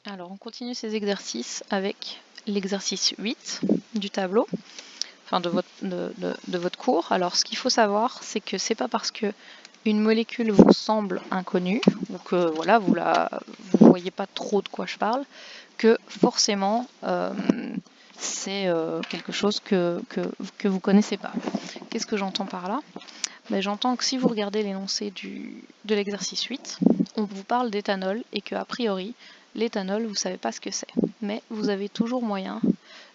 Alors on continue ces exercices avec l'exercice 8 du tableau, enfin de votre cours. Alors ce qu'il faut savoir, c'est que c'est pas parce que une molécule vous semble inconnue, ou que voilà, vous voyez pas trop de quoi je parle, que forcément c'est quelque chose que vous connaissez pas. Qu'est-ce que j'entends par là? J'entends que si vous regardez l'énoncé de l'exercice 8, on vous parle d'éthanol et que a priori, l'éthanol, vous ne savez pas ce que c'est. Mais vous avez toujours moyen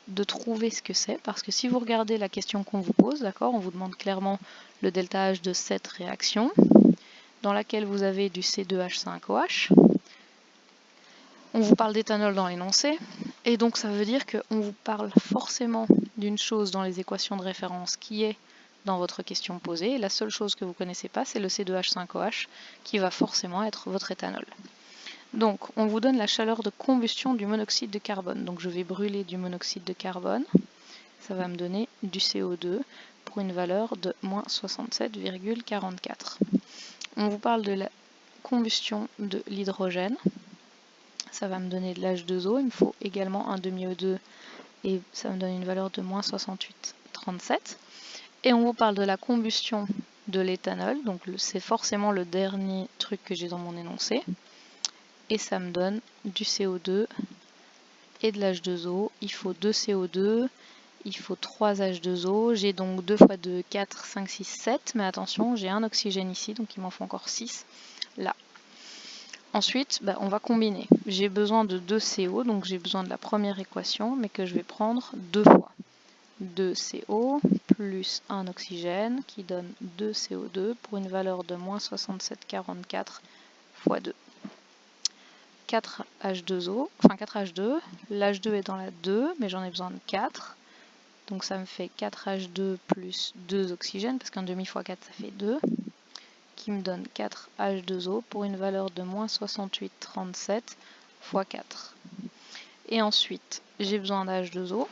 de trouver ce que c'est, parce que si vous regardez la question qu'on vous pose, d'accord, on vous demande clairement le delta H de cette réaction, dans laquelle vous avez du C2H5OH. On vous parle d'éthanol dans l'énoncé, et donc ça veut dire qu'on vous parle forcément d'une chose dans les équations de référence qui est dans votre question posée. La seule chose que vous ne connaissez pas, c'est le C2H5OH qui va forcément être votre éthanol. Donc, on vous donne la chaleur de combustion du monoxyde de carbone. Donc, je vais brûler du monoxyde de carbone. Ça va me donner du CO2 pour une valeur de moins 67,44. On vous parle de la combustion de l'hydrogène. Ça va me donner de l'H2O. Il me faut également un demi-O2 et ça me donne une valeur de moins 68,37. Et on vous parle de la combustion de l'éthanol, donc c'est forcément le dernier truc que j'ai dans mon énoncé. Et ça me donne du CO2 et de l'H2O. Il faut 2 CO2, il faut 3 H2O. J'ai donc 2 fois 2, 4, 5, 6, 7. Mais attention, j'ai un oxygène ici, donc il m'en faut encore 6 là. Ensuite, on va combiner. J'ai besoin de 2 CO, donc j'ai besoin de la première équation, mais que je vais prendre 2 fois. 2 CO plus 1 oxygène qui donne 2 CO2 pour une valeur de moins 67,44 fois 2. 4 H2O, enfin 4 H2, l'H2 est dans la 2, mais j'en ai besoin de 4. Donc ça me fait 4 H2 plus 2 oxygènes, parce qu'un demi fois 4 ça fait 2, qui me donne 4 H2O pour une valeur de moins 68,37 fois 4. Et ensuite, j'ai besoin d'H2O.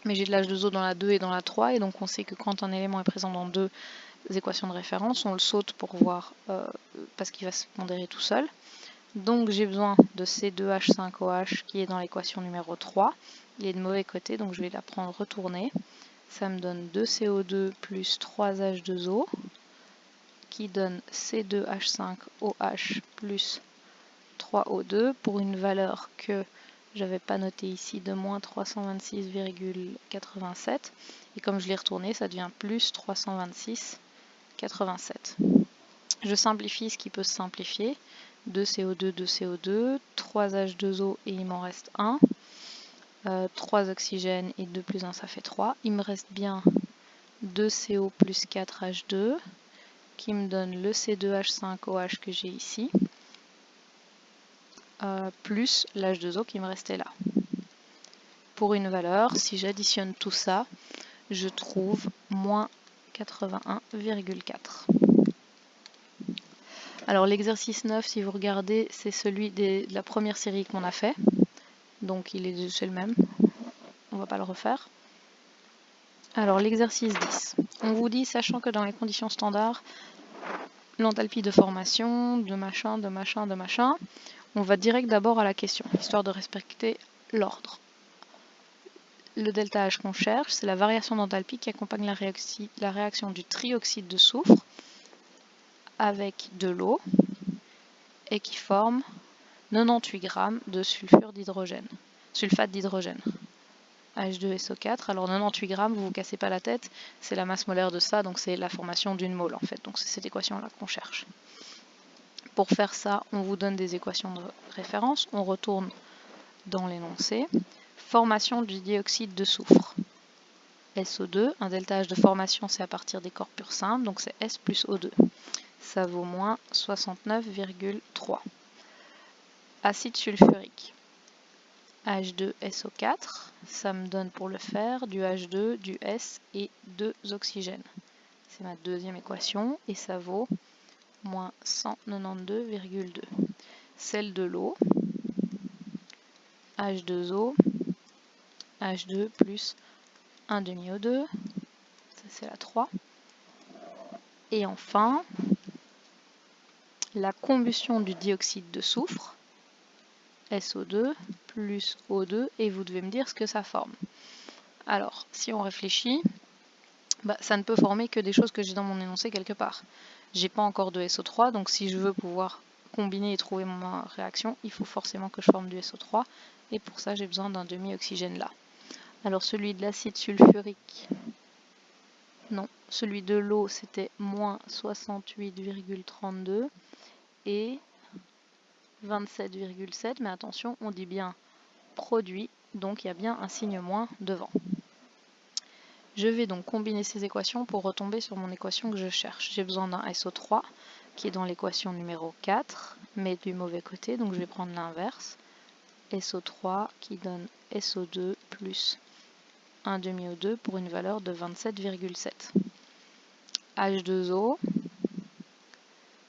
Mais j'ai de l'H2O dans la 2 et dans la 3, et donc on sait que quand un élément est présent dans deux équations de référence, on le saute pour voir, parce qu'il va se pondérer tout seul. Donc j'ai besoin de C2H5OH qui est dans l'équation numéro 3. Il est de mauvais côté, donc je vais la prendre retournée. Ça me donne 2 CO2 plus 3 H2O, qui donne C2H5OH plus 3O2 pour une valeur que je n'avais pas notée ici de moins 326,87. Et comme je l'ai retourné, ça devient plus 326,87. Je simplifie ce qui peut se simplifier. 2 CO2, 2 CO2, 3 H2O et il m'en reste 1. 3 oxygènes et 2 plus 1 ça fait 3. Il me reste bien 2 CO plus 4 H2 qui me donne le C2H5OH que j'ai ici. Plus l'H2O qui me restait là. Pour une valeur, si j'additionne tout ça, je trouve moins 81,4. Alors l'exercice 9, si vous regardez, c'est celui de la première série qu'on a fait. Donc c'est le même. On ne va pas le refaire. Alors l'exercice 10. On vous dit, sachant que dans les conditions standards, l'enthalpie de formation, de machin, on va direct d'abord à la question, histoire de respecter l'ordre. Le delta H qu'on cherche, c'est la variation d'enthalpie qui accompagne la réaction du trioxyde de soufre avec de l'eau et qui forme 98 g de sulfate d'hydrogène. H2SO4, alors 98 g, vous vous cassez pas la tête, c'est la masse molaire de ça, donc c'est la formation d'une mole en fait, donc c'est cette équation-là qu'on cherche. Pour faire ça, on vous donne des équations de référence, on retourne dans l'énoncé. Formation du dioxyde de soufre. SO2, un delta H de formation c'est à partir des corps purs simples, donc c'est S plus O2. Ça vaut moins 69,3. Acide sulfurique. H2SO4, ça me donne pour le faire du H2, du S et 2 oxygènes. C'est ma deuxième équation et ça vaut moins 192,2. Celle de l'eau, H2O, H2 plus 1 demi-O2, ça c'est la 3. Et enfin, la combustion du dioxyde de soufre, SO2 plus O2 et vous devez me dire ce que ça forme. Alors, si on réfléchit, ça ne peut former que des choses que j'ai dans mon énoncé quelque part. J'ai pas encore de SO3, donc si je veux pouvoir combiner et trouver ma réaction, il faut forcément que je forme du SO3, et pour ça j'ai besoin d'un demi-oxygène là. Alors celui de l'acide sulfurique, non, celui de l'eau c'était moins 68,32 et 27,7, mais attention, on dit bien produit, donc il y a bien un signe moins devant. Je vais donc combiner ces équations pour retomber sur mon équation que je cherche. J'ai besoin d'un SO3 qui est dans l'équation numéro 4, mais du mauvais côté, donc je vais prendre l'inverse. SO3 qui donne SO2 plus un demi-O2 pour une valeur de 27,7. H2O,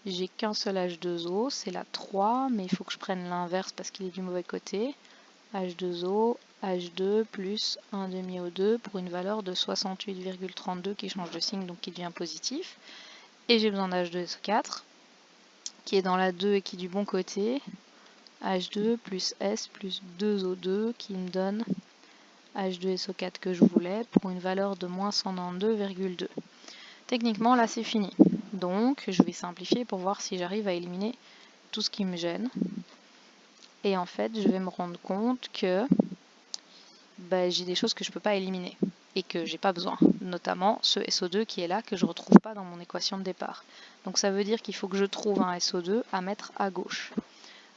j'ai qu'un seul H2O, c'est la 3, mais il faut que je prenne l'inverse parce qu'il est du mauvais côté. H2O, H2 plus un demi-O2 pour une valeur de 68,32 qui change de signe, donc qui devient positif. Et j'ai besoin d'H2SO4 qui est dans la 2 et qui est du bon côté. H2 plus S plus 2O2 qui me donne H2SO4 que je voulais pour une valeur de moins 192,2. Techniquement, là, c'est fini. Donc, je vais simplifier pour voir si j'arrive à éliminer tout ce qui me gêne. Et en fait, je vais me rendre compte que j'ai des choses que je ne peux pas éliminer et que j'ai pas besoin. Notamment ce SO2 qui est là, que je ne retrouve pas dans mon équation de départ. Donc, ça veut dire qu'il faut que je trouve un SO2 à mettre à gauche.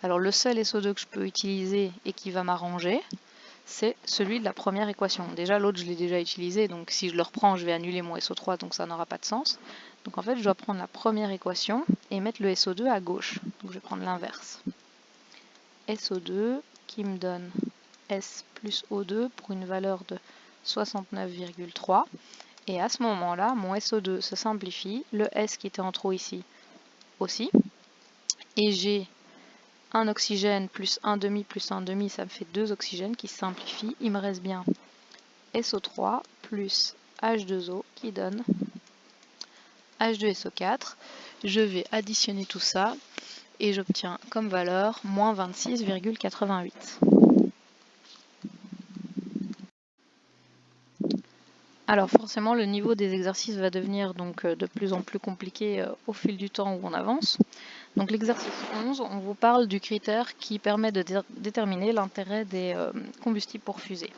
Alors, le seul SO2 que je peux utiliser et qui va m'arranger, c'est celui de la première équation. Déjà, l'autre, je l'ai déjà utilisé, donc si je le reprends, je vais annuler mon SO3, donc ça n'aura pas de sens. Donc en fait, je dois prendre la première équation et mettre le SO2 à gauche. Donc je vais prendre l'inverse. SO2 qui me donne S plus O2 pour une valeur de 69,3. Et à ce moment-là, mon SO2 se simplifie, le S qui était en trop ici aussi. Et j'ai un oxygène plus un demi, ça me fait 2 oxygènes qui se simplifient. Il me reste bien SO3 plus H2O qui donne H2SO4. Je vais additionner tout ça et j'obtiens comme valeur moins 26,88. Alors forcément, le niveau des exercices va devenir donc de plus en plus compliqué au fil du temps où on avance. Donc l'exercice 11, on vous parle du critère qui permet de déterminer l'intérêt des combustibles pour fusée.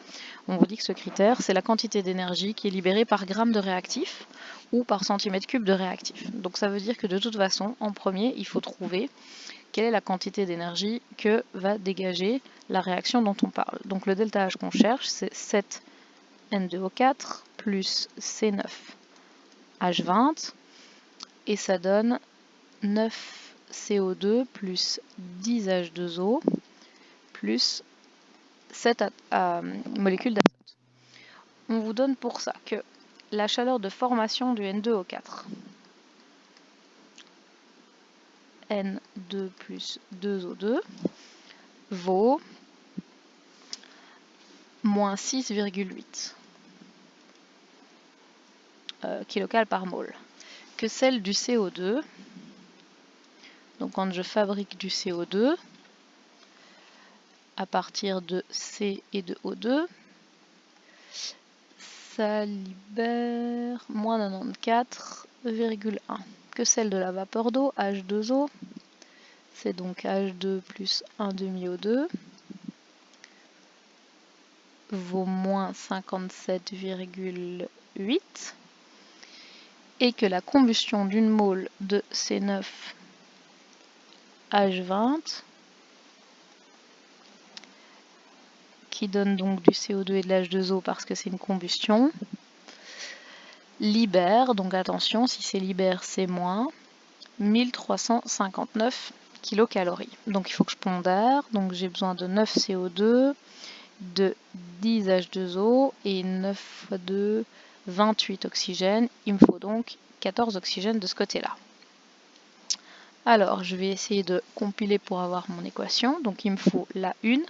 On vous dit que ce critère, c'est la quantité d'énergie qui est libérée par gramme de réactif ou par centimètre cube de réactif. Donc ça veut dire que de toute façon, en premier, il faut trouver quelle est la quantité d'énergie que va dégager la réaction dont on parle. Donc le delta H qu'on cherche, c'est 7N2O4 plus C9H20 et ça donne 9CO2 plus 10H2O plus 7 molécules d'azote. On vous donne pour ça que la chaleur de formation du N2O4, N2 plus 2O2, vaut moins 6,8 kcal par mol. Que celle du CO2, donc quand je fabrique du CO2, à partir de C et de O2, ça libère moins 94,1. Que celle de la vapeur d'eau, H2O, c'est donc H2 plus 1 demi-O2, vaut moins 57,8. Et que la combustion d'une mole de C9H20, qui donne donc du CO2 et de l'H2O parce que c'est une combustion, libère, donc attention, si c'est libère, c'est moins 1359 kilocalories. Donc il faut que je pondère, donc j'ai besoin de 9 CO2, de 10 H2O et 9 fois 2, 28 oxygènes. Il me faut donc 14 oxygènes de ce côté-là. Alors, je vais essayer de compiler pour avoir mon équation. Donc il me faut la 1,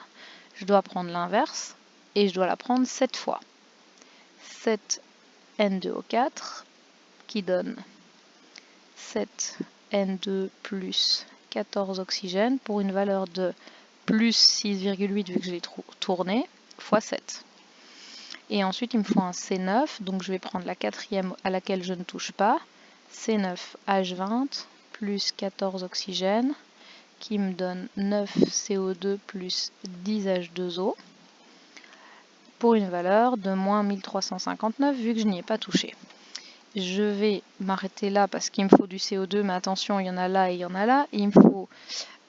je dois prendre l'inverse et je dois la prendre 7 fois. 7N2O4 qui donne 7N2 plus 14 oxygènes pour une valeur de plus 6,8 vu que je l'ai tourné, fois 7. Et ensuite, il me faut un C9, donc je vais prendre la quatrième à laquelle je ne touche pas. C9H20 plus 14 oxygène, qui me donne 9 CO2 plus 10 H2O, pour une valeur de moins 1359, vu que je n'y ai pas touché. Je vais m'arrêter là parce qu'il me faut du CO2, mais attention, il y en a là et il y en a là. Et il me faut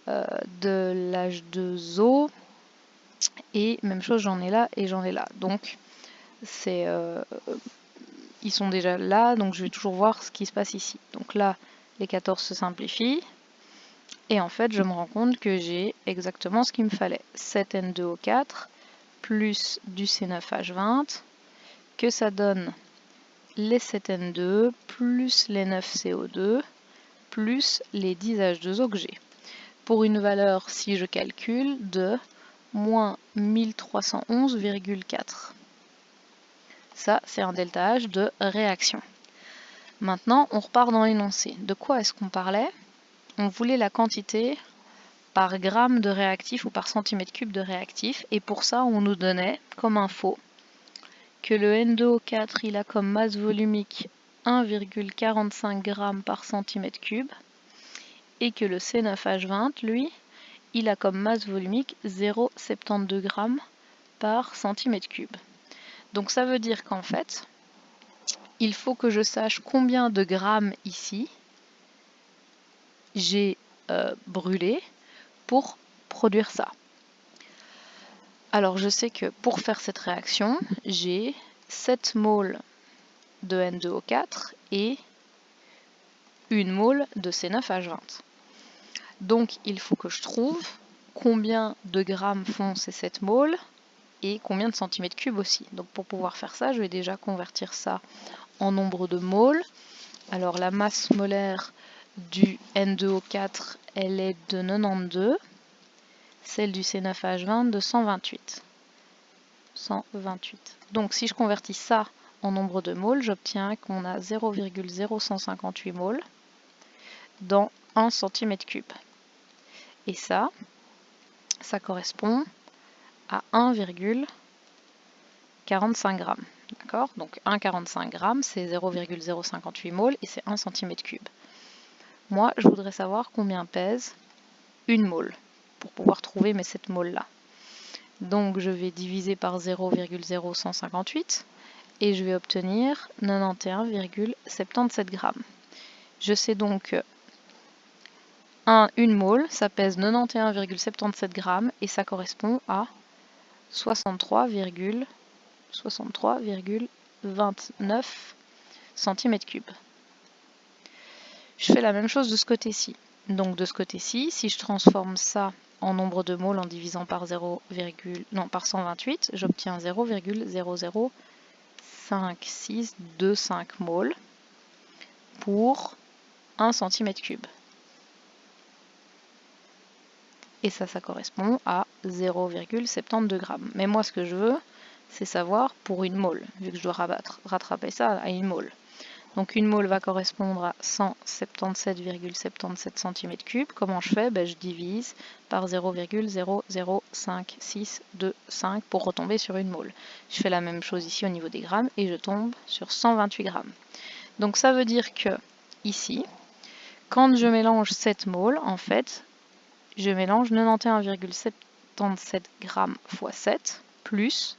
de l'H2O, et même chose, j'en ai là et j'en ai là. Donc, ils sont déjà là, donc je vais toujours voir ce qui se passe ici. Donc là, les 14 se simplifient, et en fait, je me rends compte que j'ai exactement ce qu'il me fallait. 7N2O4 plus du C9H20, que ça donne les 7N2 plus les 9CO2 plus les 10H2O que j'ai. Pour une valeur, si je calcule, de moins 1311,4. Ça, c'est un delta H de réaction. Maintenant, on repart dans l'énoncé. De quoi est-ce qu'on parlait? On voulait la quantité par gramme de réactif ou par centimètre cube de réactif, et pour ça, on nous donnait comme info que le N2O4, il a comme masse volumique 1,45 g par centimètre cube, et que le C9H20, lui, il a comme masse volumique 0,72 g par centimètre cube. Donc ça veut dire qu'en fait, il faut que je sache combien de grammes ici j'ai brûlé pour produire ça. Alors je sais que pour faire cette réaction, j'ai 7 moles de N2O4 et 1 mole de C9H20. Donc il faut que je trouve combien de grammes font ces 7 moles et combien de centimètres cubes aussi. Donc pour pouvoir faire ça, je vais déjà convertir ça en nombre de moles. Alors la masse molaire du N2O4, elle est de 92, celle du C9H20 de 128. Donc si je convertis ça en nombre de moles, j'obtiens qu'on a 0,0158 moles dans 1 cm3. Et ça correspond à 1,45 g. D'accord? Donc 1,45 g, c'est 0,058 moles et c'est 1 cm3. Moi, je voudrais savoir combien pèse une mole pour pouvoir trouver mes 7 moles là. Donc je vais diviser par 0,0158 et je vais obtenir 91,77 g. Je sais donc que une mole, ça pèse 91,77 g et ça correspond à 63,29 cm3. Je fais la même chose de ce côté-ci. Donc de ce côté-ci, si je transforme ça en nombre de moles en divisant par 128, j'obtiens 0,005625 moles pour 1 cm3. Et ça correspond à 0,72 g. Mais moi, ce que je veux, c'est savoir pour une mole, vu que je dois rattraper ça à une mole. Donc une mole va correspondre à 177,77 cm3. Comment je fais? Je divise par 0,005625 pour retomber sur une mole. Je fais la même chose ici au niveau des grammes et je tombe sur 128 grammes. Donc ça veut dire que ici, quand je mélange 7 moles, en fait, je mélange 91,77 g fois 7 plus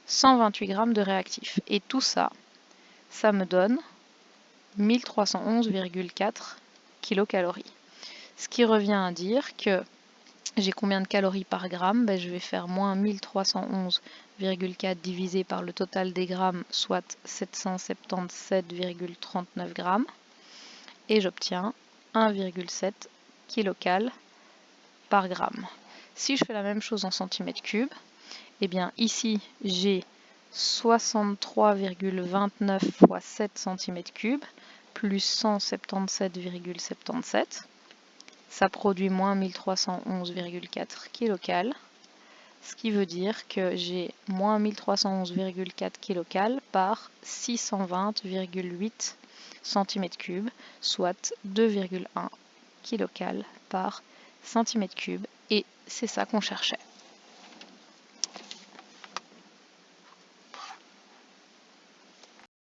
128 g de réactif. Et tout ça, ça me donne 1311,4 kilocalories. Ce qui revient à dire que j'ai combien de calories par gramme? Je vais faire moins 1311,4 divisé par le total des grammes, soit 777,39 grammes. Et j'obtiens 1,7 kcal par gramme. Si je fais la même chose en centimètres cubes, eh bien ici j'ai 63,29 fois 7 cm3 plus 177,77. Ça produit moins 1311,4 kcal, ce qui veut dire que j'ai moins 1311,4 kcal par 620,8 cm3, soit 2,1 kcal par centimètre cube Et c'est ça qu'on cherchait.